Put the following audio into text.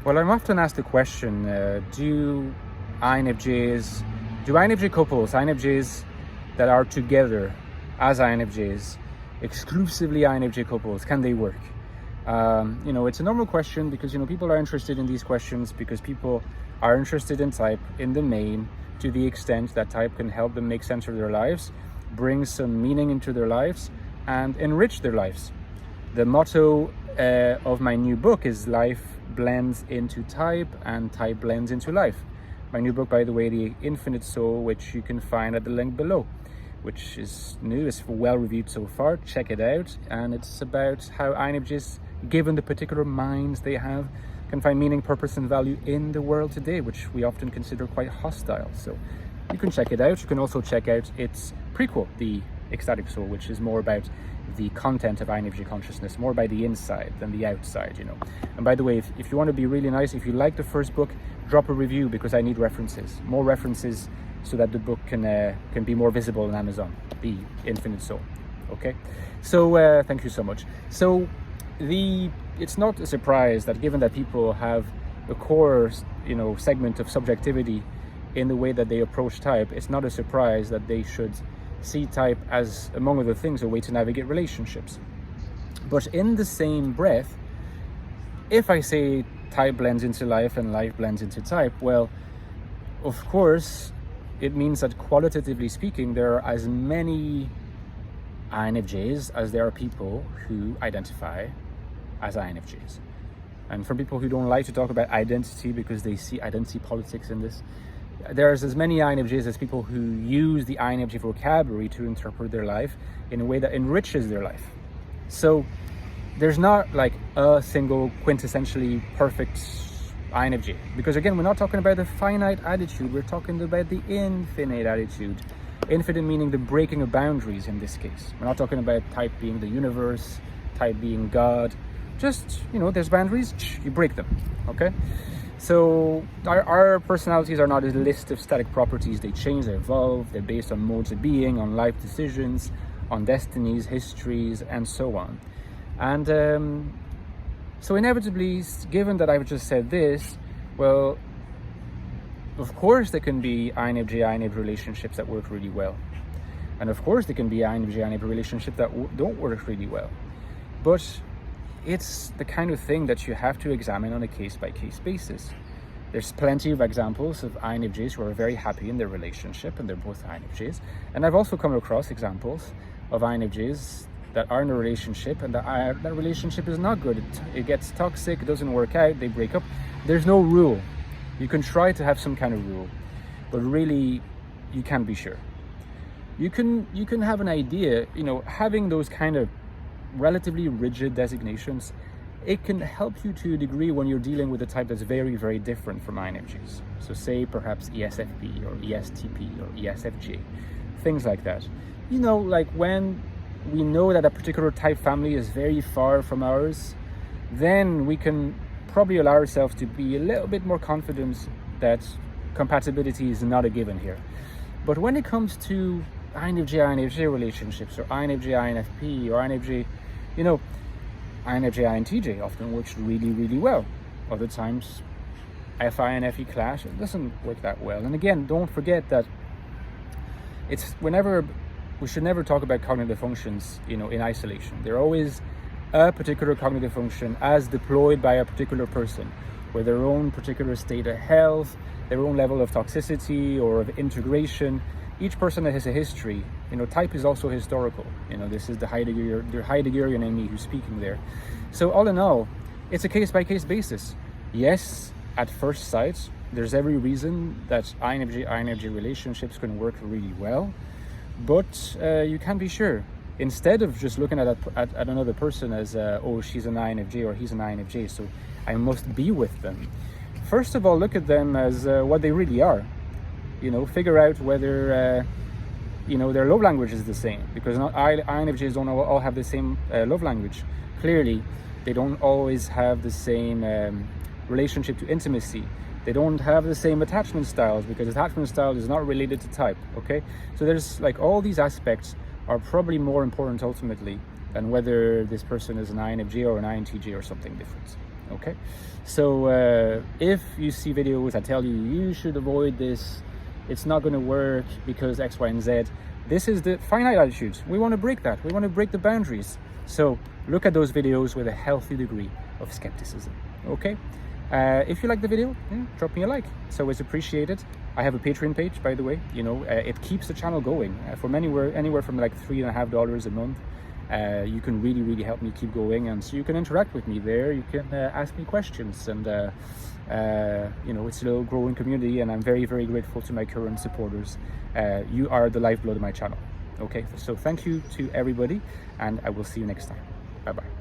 Well, I'm often asked the question, do INFJ couples, INFJs that are together as INFJs, exclusively INFJ couples, can they work? It's a normal question because, people are interested in these questions because people are interested in type in the main, to the extent that type can help them make sense of their lives, bring some meaning into their lives, and enrich their lives. The motto of my new book is life blends into type and type blends into life. My new book, by the way, The Infinite Soul, which you can find at the link below, which is new, is well reviewed so far. Check it out. And it's about how INFJs, given the particular minds they have, can find meaning, purpose, and value in the world today, which we often consider quite hostile. So you can check it out. You can also check out its prequel, The Ecstatic Soul, which is more about the content of INFJ consciousness, more by the inside than the outside, And by the way, if you want to be really nice, if you like the first book, drop a review, because I need references, more references, so that the book can be more visible on Amazon, The Infinite Soul. Okay, so thank you so much. So it's not a surprise that, given that people have the core, segment of subjectivity in the way that they approach type, it's not a surprise that they should see type as, among other things, a way to navigate relationships. But in the same breath, if I say type blends into life and life blends into type, well, of course, it means that, qualitatively speaking, there are as many INFJs as there are people who identify as INFJs. And for people who don't like to talk about identity because they see identity politics in this, there's as many INFJs as people who use the INFJ vocabulary to interpret their life in a way that enriches their life. So there's not like a single quintessentially perfect INFJ, because again, we're not talking about the finite attitude, we're talking about the infinite attitude. Infinite meaning the breaking of boundaries in this case. We're not talking about type being the universe, type being God. Just, there's boundaries, you break them, okay? So our personalities are not a list of static properties. They change, they evolve, they're based on modes of being, on life decisions, on destinies, histories, and so on. And so inevitably, given that I've just said this, well, of course there can be INFJ relationships that work really well. And of course there can be INFJ relationships that don't work really well. But it's the kind of thing that you have to examine on a case-by-case basis. There's plenty of examples of INFJs who are very happy in their relationship, and they're both INFJs. And I've also come across examples of INFJs that are in a relationship and that relationship is not good. It gets toxic, it doesn't work out, they break up. There's no rule. You can try to have some kind of rule, but really you can't be sure. You can have an idea, having those kind of relatively rigid designations, it can help you to a degree when you're dealing with a type that's very, very different from INFJs. So say perhaps ESFP or ESTP or ESFJ, things like that. Like when we know that a particular type family is very far from ours, then we can probably allow ourselves to be a little bit more confident that compatibility is not a given here. But when it comes to INFJ relationships, or INFJ INFP, or INFJ, INFJ INTJ often works really, really well. Other times, FI and FE clash, it doesn't work that well. And again, don't forget that we should never talk about cognitive functions, in isolation. They're always a particular cognitive function as deployed by a particular person, with their own particular state of health, their own level of toxicity or of integration. Each person has a history. Type is also historical. This is the Heideggerian in me who's speaking there. So all in all, it's a case-by-case basis. Yes, at first sight, there's every reason that INFJ relationships can work really well, but you can't be sure. Instead of just looking at another person as, she's an INFJ or he's an INFJ, so I must be with them. First of all, look at them as what they really are. Figure out whether, their love language is the same, because INFJs don't all have the same love language. Clearly, they don't always have the same relationship to intimacy. They don't have the same attachment styles, because attachment style is not related to type, okay? So there's all these aspects are probably more important ultimately than whether this person is an INFJ or an INTJ or something different, Okay, so if you see videos that tell you you should avoid this, it's not going to work because X, Y, and Z, this is the finite attitude. We want to break that. We want to break the boundaries. So look at those videos with a healthy degree of skepticism. Okay, if you like the video, drop me a like. It's always appreciated. I have a Patreon page, by the way. You know, it keeps the channel going from anywhere from like $3.50 a month. You can really help me keep going, and so you can interact with me there. You can ask me questions, and you know, it's a little growing community, and I'm very grateful to my current supporters. You are the lifeblood of my channel. Okay, so thank you to everybody, and I will see you next time. Bye bye.